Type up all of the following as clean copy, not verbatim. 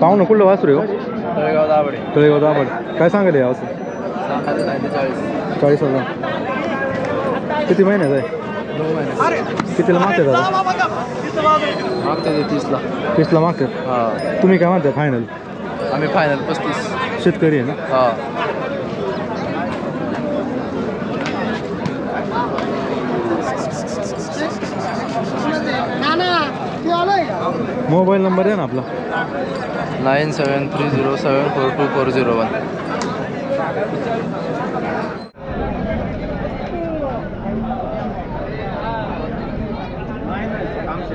पाहू ना कुठलं वासरू आहे? तळेगाव दाबडे. तळेगाव दाबड. काय सांगायला या वासरू? 40,000. किती महिन्याचं आहे? 2 महिने. कितीला मागते दादा? मागते ते 30ला. 30ला मागतात. हां. तुम्ही काय म्हणता फायनल? आम्ही फायनल 35. शेतकरी आहे ना? हां. मोबाईल नंबर आहे ना आपला? 9730742401.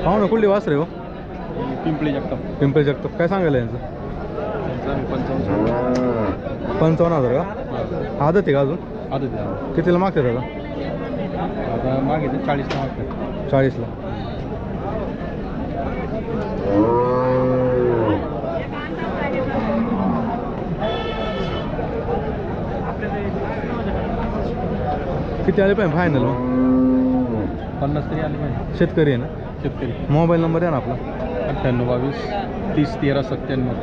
पाहू ना कुठली वासरे हो? पिंपळी जगताप. पिंपळे जगताप. काय सांगायला यांचं? 55,000 का? आदत आहे का अजून? कितीला मागते दादा? आता मागितलं 40ला मागतात. 40ला. किती आले पाहिजे फायनल मग? 50 तरी आले पाहिजे. शेतकरी आहे ना? शेतकरी. मोबाईल नंबर आहे ना आपला? 9822301397.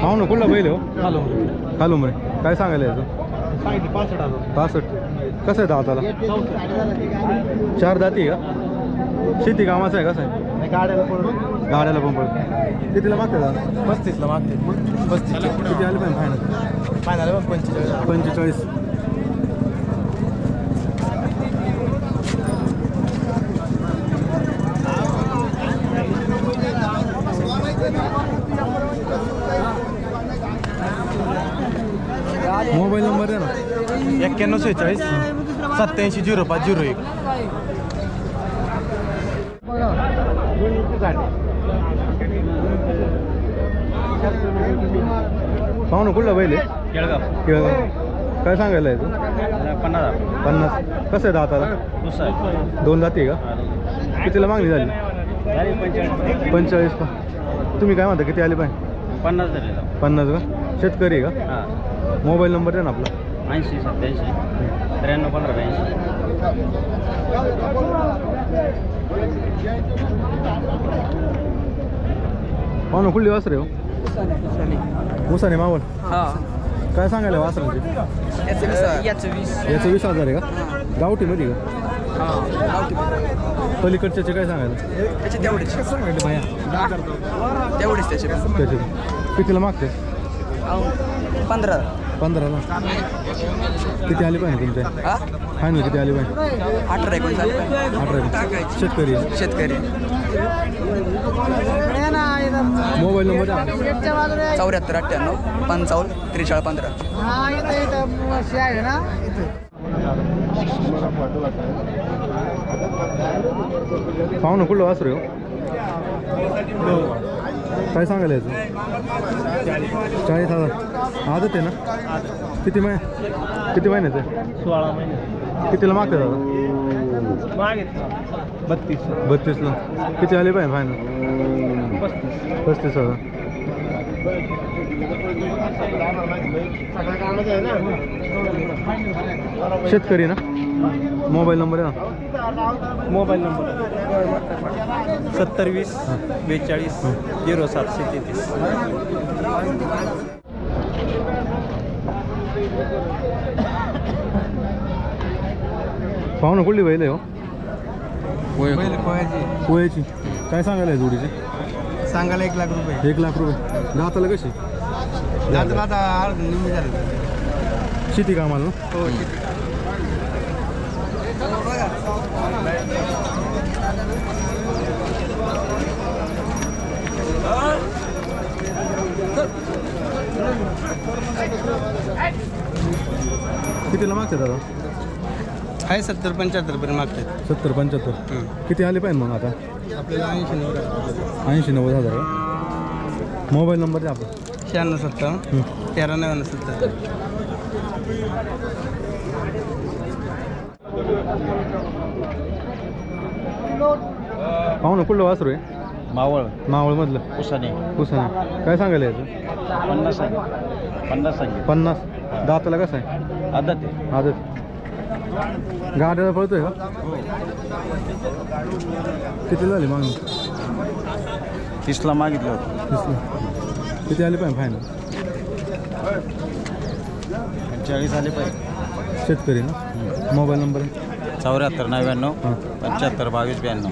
हो ना कुठला बैल हो? हॅलो. खालूम रे. काय सांगायला याचं? 65,000. 65. कसं आहे दाताला? 4 दाती आहे का? शेती कामाचं आहे कसं आहे? गाड्याला गाड्याला पण पडतं. कितीला मागते दादा? 35ला मागते. 35. किती आले पाहिजे फायनल? फायनल 45. 45. मोबाईल नंबर आहे ना? 9146 870501. पाहू ना कुठला बैल आहे? केळगाव. केळगाव. काय सांगायला याचं? 50,000. 50. कसं आहे दाताला? 2 दाती आहे का? कितीला मागणी झाली? 45 का? तुम्ही काय म्हणता किती आले पाहिजे? 50 झाले. 50 का? शेतकरी आहे का? हां. मोबाईल नंबर आहे ना आपला? 80 87 93 15 82. पाहू ना कुठली वासरे हो? मुसाने मावल. हां. काय सांगायला वासरांचे? याचं 20. याचं 20,000 आहे का? गावठीमध्ये का? हां. पलीकडच्याचे काय सांगायला? त्याचे तेवढेच. तेवढेच त्याचे. त्याचे कितीला मागते? 15. 15ला. किती आले पाहिजे तुमच्या? हां. फायनल किती आले पाहिजे? 18 19. 18. शेतकरी आहे. शेतकरी. मोबाईल नंबर आहे? 74 98 55 43 15. पाहू ना कुठलं वासरू हो? काय सांगायला याचं? 40,000. आदत आहे ना? किती महिन्याचं आहे? 16 महिने. कितीला मागते दादा? 32ला. किती आले पाहिजे फायनल? 35,000. शेतकरी ना? मोबाईल नंबर आहे ना? Mobile number 70 20 42 07 33. पाहू ना कुठली बैल आहे हो? पोह्याची. काय सांगायला आहे जोडीची? सांगायला 1 लाख रुपये. 1 लाख रुपये. दाताला कशी? आता निम्मी झाले. शेती कामाला ना? हो. कितीला मागते दादा? आहे 70 75 पर्यंत मागतात. 70 75. किती आले पाहिजे मग आता? आपल्याला 80 90 हजार. मोबाईल नंबर आहे आपला? 96 57 13 99 70. पाहू ना कुठलं वासरू आहे? मावळ मावळमधलं उसाने पुसाने. काय सांगायला याचं? 50. दाताला कसं आहे? आदत. गाड्याला पळतोय का? किती झाली मागणी? 30ला मागितलं होतं. 30. किती आले पाहिजे फायनल? 40 आले पाहिजे. शेतकरी ना. Mobile number? 74 99 75 22 92.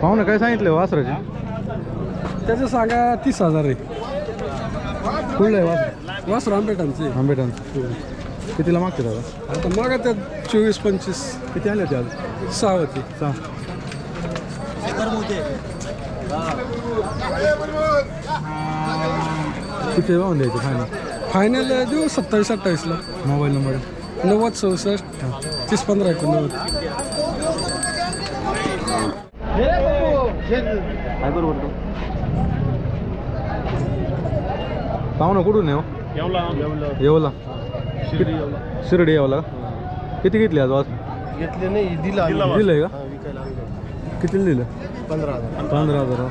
पाहू ना काय सांगितलं वासराचे? त्याचं सांगा 30,000 आहे. कुठलं आहे वासर? वासर आंबेटांचे. आंबेटांचं. कितीला मागते दादा? आता मग त्या 24-25 किती आले होते आज? 6 होते. 6. किती जाऊन द्यायचे फायनल? फायनल देऊ 27-28ला. Mobile number? 90 66 30 15 89. पाहू ना कुठून आहे? येवला. शिर्डी येवला. किती घेतली आज वास? घेतले नाही, दिलंय का? कितीला दिलं? 15,000.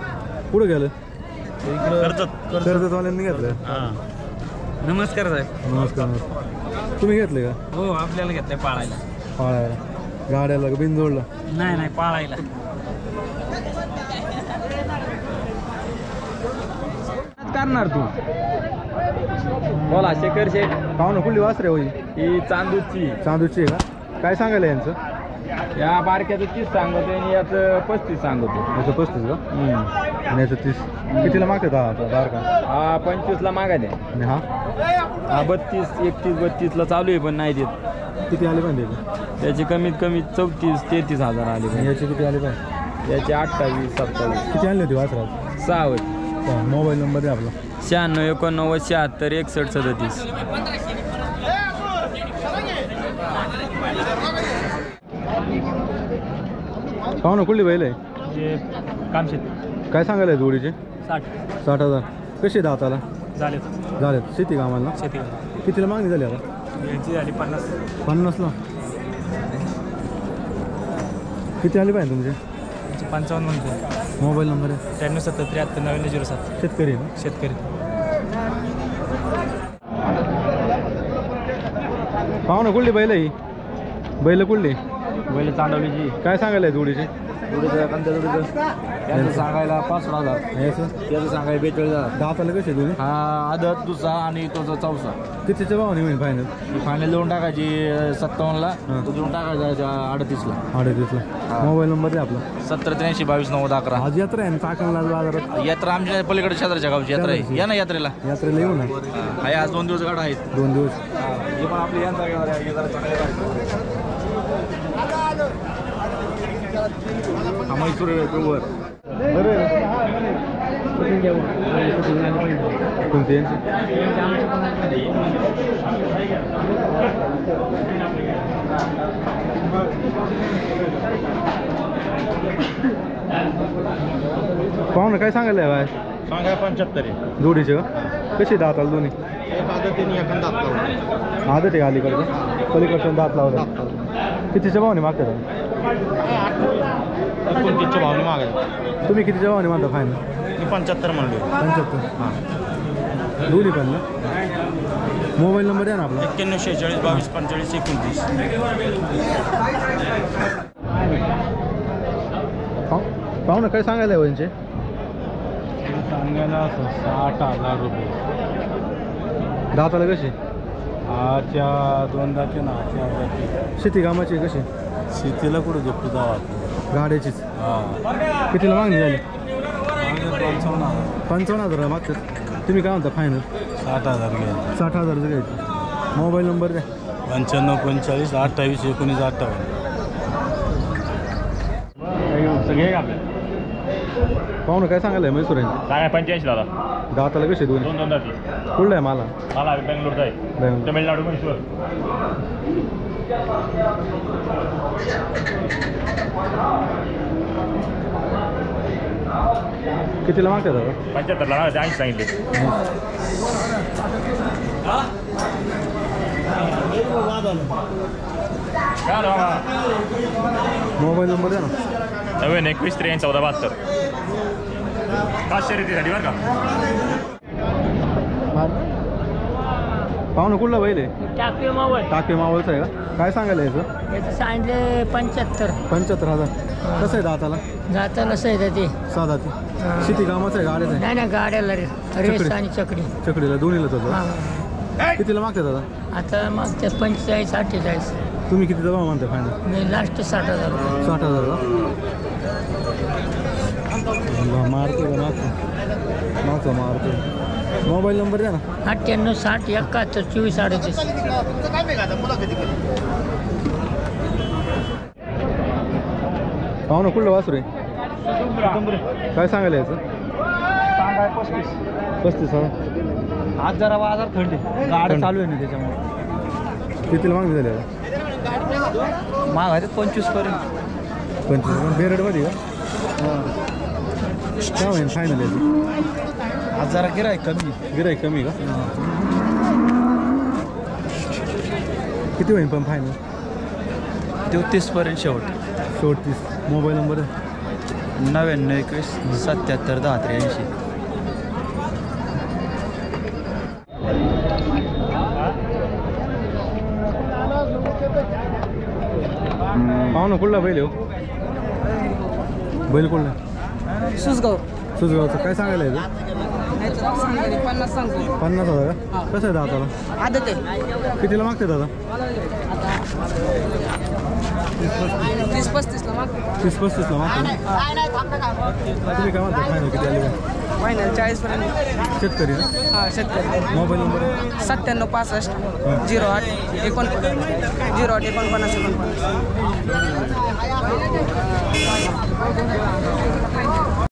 कुठं गेलं? कर्जतवाल्यांनी घेतलं. नमस्कार साहेब. नमस्कार. तुम्ही घेतले का? हो आपल्याला घेतलंय पाळायला. गाड्याला का बिनजोडला? नाही पाळायला. करणार तू बोला शेखर शेठ. पाहू ना कुठली वासरे होई? ही चांदूची आहे का? काय सांगायला यांचं? या बारक्याचं 30 सांगतोय आणि याचं 35 सांगतोय. याचं 35 का? आणि याचं 30. कितीला मागतात आता बारका? हा 25ला मागायचे. आणि हा? हा 32 31 32ला चालू आहे पण नाही देत. किती आले पाहिजे त्याचे? त्याचे कमीत कमी 34-33 हजार आले आणि पाहिजे. याचे किती आले पाहिजे? याचे 28 27. किती आणले होते वासरात? 6 होते. मोबाईल नंबर आहे आपला? 96 89 76 61 37. पाहू ना कुठली बैल आहे? काय सांगायला जोडीचे? 60,000. कसे दाताला? झालेत. शेती कामाला? कितीला मागणी झाली आता? याची झाली 50. 50ला. किती आले पाहिजे तुमचे? 55 म्हणतो. मोबाईल नंबर आहे? 93 70 73 99 07. शेतकरी आहे ना? शेतकरी. पाहू ना कुठली बैल ही? बैल कुठली? बैल चांडवलीची. काय सांगायला जोडीचे? याचं सांगायला 65,000. याचं? त्याचं सांगायला 42,000. दाताला कसे दोन्ही? हा आदत दुसरा आणि तोचा चौसा. कितीच्या भावाने होईल फायनल? फायनल देऊन टाकायची 57ला. हां. तो देऊन टाकायचा 38ला. 38ला. मोबाईल नंबर आहे आपला? 70 83 22 90 11. आज यात्रा आहे ना चाकणला बाजारात? यात्रा आमच्या पलीकडे शेजारच्या गावची यात्रा आहे. या ना यात्रेला. यात्रेला येऊ ना. आहे आज 2 दिवस गाडा आहेत. 2 दिवस. हे पण आपली यांचा मैसूर वर कोणते यांचे? पाहू ना काय सांगायला बाय? सांगा 75 आहे. जोडीचे का? कशी दात आली दोन्ही? आदत आहे अलीकडचं, पलीकडचं दात लावलं. कितीच्या भावाने मागतात? 29च्या भावने मागायचं. तुम्ही कितीच्या भावाने मागता फायनल? मी 75 म्हणलो. 75. हां दोन्ही पण ना. मोबाईल नंबर आहे ना आपला? 91 46 22 45 29. पाहू ना काय सांगायला आहे यांचे? सांगायला 60,000 रुपये. दाताला कशी? आजच्या 2 दाते ना 4 दाते. शेती कामाची कशी? शेतीला कुठं झोपतो जावा गाड्याचीच. हां. कितीला मागणी झाली? 55,000. 55,000 मागतात. तुम्ही काय म्हणता फायनल? 60,000 घ्या. 60,000 घ्यायचं. मोबाईल नंबर द्या. 95 45 28 19 58. सगळे का आपल्या पाहुणं काय सांगायला आहे म्हैसूर यांची? सांगा 85 दादा. दाताला कसे दोन? 2 दाती. कुठला आहे मला? मला बेंगलोरचा आहे. बँक. तमिळनाडू म्हैसूर. कितीला मागतात दादा? 75 ला 80 सांगितले. काय आलं बाबा? मोबाईल नंबर द्या ना. 91 21 73 14 72. 500 रेतीसाठी बरं का. पाहुणं कुठला बैल आहे? टाकवे मावळ टाके मावळचं आहे का? काय सांगायला याचं? याचं सांडले 75. 75,000. कसं आहे दाताला? जाताना सही ते साधा ती शेती कामाचं आहे गाड्याचं आहे? नाही ना गाड्याला रेस चकडी. आणि चकडी. चकडीला दोन्हीलाच होतं. हा. कितीला मागतात दादा? आता मग त्या 45 48. तुम्ही किती दबा म्हणता फायनल? मी लास्ट 60,000 रुपये. 60,000 का? मारतो का मागतो? मागतो मारतो. मोबाईल नंबर द्या ना. 98 60 71 24 38. पाहुणं कुठलं वासरू आहे? काय सांगायला याचं? 35,000. आज जरा बाजार थंडी गाड्या चालू आहे ना त्याच्यामुळे. कितीला मागणी झाली आता? मागायचं 25 पर्यंत. 25 बेरडमध्ये का? काय होईल फायनल याचं? आज जरा गिराय कमी. गिराईक कमी का? किती होईल पण फायनल? 33 पर्यंत शेवट. 34. मोबाईल नंबर आहे? 99 21 77 10 83. पाहुणं कुठला बैल आहे हो? बैल कुठला? सुसगाव. सुसगावचं. काय सांगायला याचं? 50,000 का? कसं आहे दाताला? आदत आहे. कितीला मागते दादा? 30-35 ला माग. 30-35ला मागते. तुम्ही काय म्हणता फायनल किती आले? फायनल 40 पर्यंत. शेतकरी ना? हा शेतकरी. मोबाईल नंबर आहे? 97 65 08 49 49.